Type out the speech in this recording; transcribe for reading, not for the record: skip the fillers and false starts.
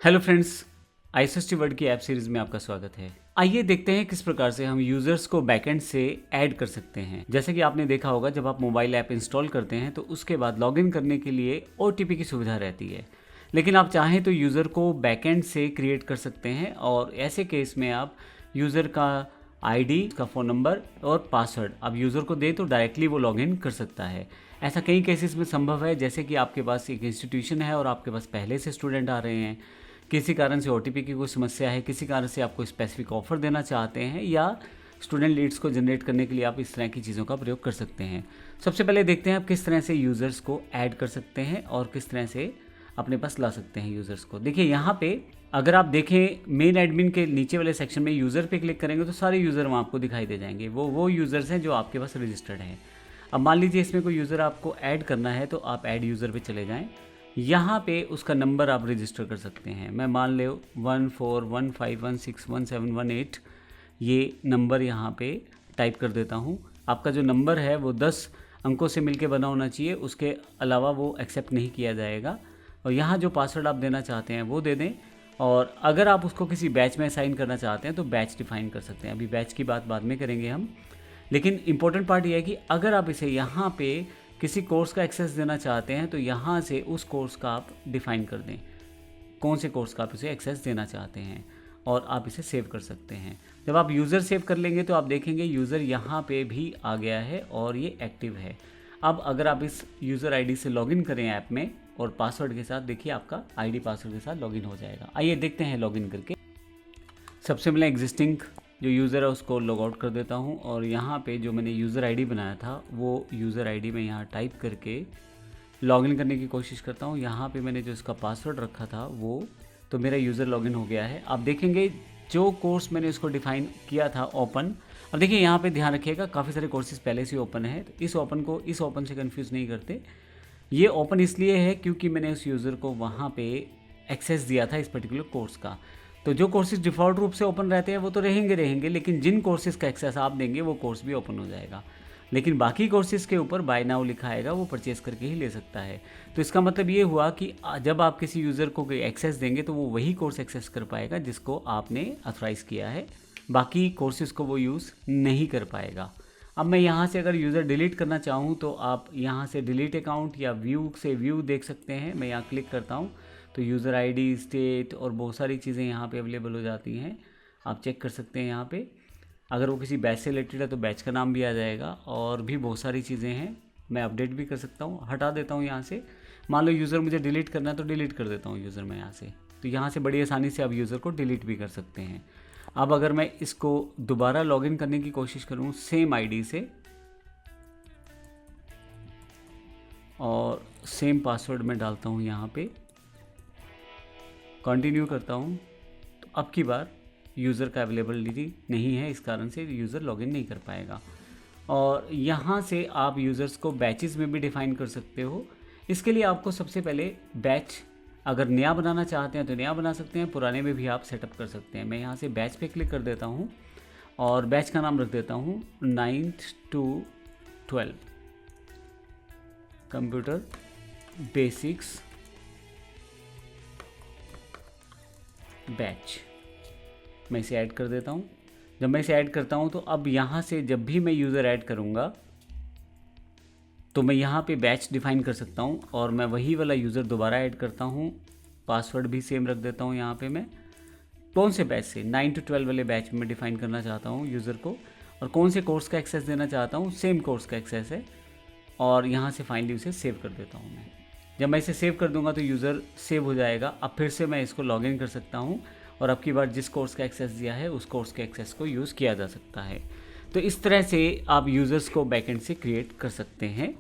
Hello friends, ISST word की app series में आपका स्वागत है। आइए देखते हैं किस प्रकार से हम यूजर्स को बैकएंड से ऐड कर सकते हैं। जैसे कि आपने देखा होगा, जब आप मोबाइल ऐप इंस्टॉल करते हैं तो उसके बाद लॉगिन करने के लिए ओटीपी की सुविधा रहती है, लेकिन आप चाहें तो यूज़र को बैकएंड से क्रिएट कर सकते हैं और ऐसे केस में आप यूज़र का आईडी, का फ़ोन नंबर और पासवर्ड आप यूज़र को दें तो डायरेक्टली वो लॉगिन कर सकता है। ऐसा कई केसेस में संभव है, जैसे कि आपके पास एक इंस्टीट्यूशन है और आपके पास पहले से स्टूडेंट आ रहे हैं, किसी कारण से ओटीपी की कोई समस्या है, किसी कारण से आपको स्पेसिफिक ऑफ़र देना चाहते हैं, या स्टूडेंट लीड्स को जनरेट करने के लिए आप इस तरह की चीज़ों का प्रयोग कर सकते हैं। सबसे पहले देखते हैं आप किस तरह से यूज़र्स को ऐड कर सकते हैं और किस तरह से अपने पास ला सकते हैं यूज़र्स को। देखिए यहाँ पे अगर आप देखें, मेन एडमिन के नीचे वाले सेक्शन में यूज़र पे क्लिक करेंगे तो सारे यूज़र वहाँ आपको दिखाई दे जाएंगे। वो यूज़र्स हैं जो आपके पास रजिस्टर्ड हैं। अब मान लीजिए इसमें कोई यूज़र आपको ऐड करना है तो आप ऐड यूज़र पे चले जाएं। यहाँ पे उसका नंबर आप रजिस्टर कर सकते हैं। मैं मान लो 1415161718 ये नंबर यहाँ पे टाइप कर देता हूँ। आपका जो नंबर है वो 10 अंकों से मिलके बना होना चाहिए, उसके अलावा वो एक्सेप्ट नहीं किया जाएगा। और यहाँ जो पासवर्ड आप देना चाहते हैं वो दे दें, और अगर आप उसको किसी बैच में असाइन करना चाहते हैं तो बैच डिफाइन कर सकते हैं। अभी बैच की बात बाद में करेंगे हम, लेकिन इम्पोर्टेंट पार्ट ये है कि अगर आप इसे यहाँ पे किसी कोर्स का एक्सेस देना चाहते हैं तो यहाँ से उस कोर्स का आप डिफ़ाइन कर दें, कौन से कोर्स का आप इसे एक्सेस देना चाहते हैं, और आप इसे सेव कर सकते हैं। जब आप यूज़र सेव कर लेंगे तो आप देखेंगे यूज़र यहाँ पे भी आ गया है और ये एक्टिव है। अब अगर आप इस यूज़र आईडी से लॉगिन करें ऐप में और पासवर्ड के साथ, देखिए आपका आईडी पासवर्ड के साथ लॉगिन हो जाएगा। आइए देखते हैं लॉगिन करके। सबसे पहले एग्जिस्टिंग जो यूज़र है उसको लॉग आउट कर देता हूँ, और यहाँ पे जो मैंने यूज़र आईडी बनाया था वो यूज़र आईडी मैं यहाँ टाइप करके लॉगिन करने की कोशिश करता हूँ। यहाँ पे मैंने जो इसका पासवर्ड रखा था वो, तो मेरा यूज़र लॉगिन हो गया है। आप देखेंगे जो कोर्स मैंने उसको डिफ़ाइन किया था ओपन, अब देखिए यहाँ पे ध्यान रखिएगा काफ़ी सारे कोर्सेज़ पहले से ओपन है, तो इस ओपन को इस ओपन से कन्फ्यूज़ नहीं करते। ये ओपन इसलिए है क्योंकि मैंने उस यूज़र को वहाँ पे एक्सेस दिया था इस पर्टिकुलर कोर्स का। तो जो कोर्सेज डिफ़ॉल्ट रूप से ओपन रहते हैं वो तो रहेंगे, लेकिन जिन कोर्सेज़ का एक्सेस आप देंगे वो कोर्स भी ओपन हो जाएगा। लेकिन बाकी कोर्सेज़ के ऊपर बाय नाउ लिखा आएगा, वो परचेज़ करके ही ले सकता है। तो इसका मतलब ये हुआ कि जब आप किसी यूज़र को कोई एक्सेस देंगे तो वो वही कोर्स एक्सेस कर पाएगा जिसको आपने ऑथराइज़ किया है, बाकी कोर्सेज़ को वो यूज़ नहीं कर पाएगा। अब मैं यहाँ से अगर यूज़र डिलीट करना चाहूँ तो आप यहाँ से डिलीट अकाउंट या व्यू से व्यू देख सकते हैं। मैं यहाँ क्लिक करता हूँ तो यूज़र आईडी, स्टेट और बहुत सारी चीज़ें यहाँ पे अवेलेबल हो जाती हैं, आप चेक कर सकते हैं। यहाँ पे अगर वो किसी बैच से रिलेटेड है तो बैच का नाम भी आ जाएगा, और भी बहुत सारी चीज़ें हैं। मैं अपडेट भी कर सकता हूँ, हटा देता हूँ यहाँ से। मान लो यूज़र मुझे डिलीट करना है तो डिलीट कर देता हूँ यूज़र मैं यहाँ से। तो यहाँ से बड़ी आसानी से आप यूज़र को डिलीट भी कर सकते हैं। अब अगर मैं इसको दोबारा लॉगिन करने की कोशिश करूँ सेम आईडी से और सेम पासवर्ड मैं डालता हूँ, यहाँ पे कंटिन्यू करता हूँ, तो अब की बार यूज़र का अवेलेबिलिटी नहीं है, इस कारण से यूज़र लॉगिन नहीं कर पाएगा। और यहाँ से आप यूज़र्स को बैचेस में भी डिफ़ाइन कर सकते हो। इसके लिए आपको सबसे पहले बैच अगर नया बनाना चाहते हैं तो नया बना सकते हैं, पुराने में भी आप सेटअप कर सकते हैं। मैं यहाँ से बैच पे क्लिक कर देता हूँ और बैच का नाम रख देता हूँ 9th to 12 computer basics batch. मैं इसे ऐड कर देता हूँ। जब मैं इसे ऐड करता हूँ तो अब यहाँ से जब भी मैं यूज़र ऐड करूँगा तो मैं यहाँ पे बैच डिफ़ाइन कर सकता हूँ, और मैं वही वाला यूज़र दोबारा ऐड करता हूँ। पासवर्ड भी सेम रख देता हूँ यहाँ पे। मैं कौन से बैच से 9 to 12 वाले बैच में डिफ़ाइन करना चाहता हूँ यूज़र को, और कौन से कोर्स का एक्सेस देना चाहता हूँ, सेम कोर्स का एक्सेस है, और यहाँ से फाइनली उसे सेव कर देता हूँ मैं। जब मैं इसे सेव कर दूंगा तो यूज़र सेव हो जाएगा। अब फिर से मैं इसको लॉगिन कर सकता हूँ, और अब की बार जिस कोर्स का एक्सेस दिया है उस कोर्स के एक्सेस को यूज़ किया जा सकता है। तो इस तरह से आप यूज़र्स को बैकएंड से क्रिएट कर सकते हैं।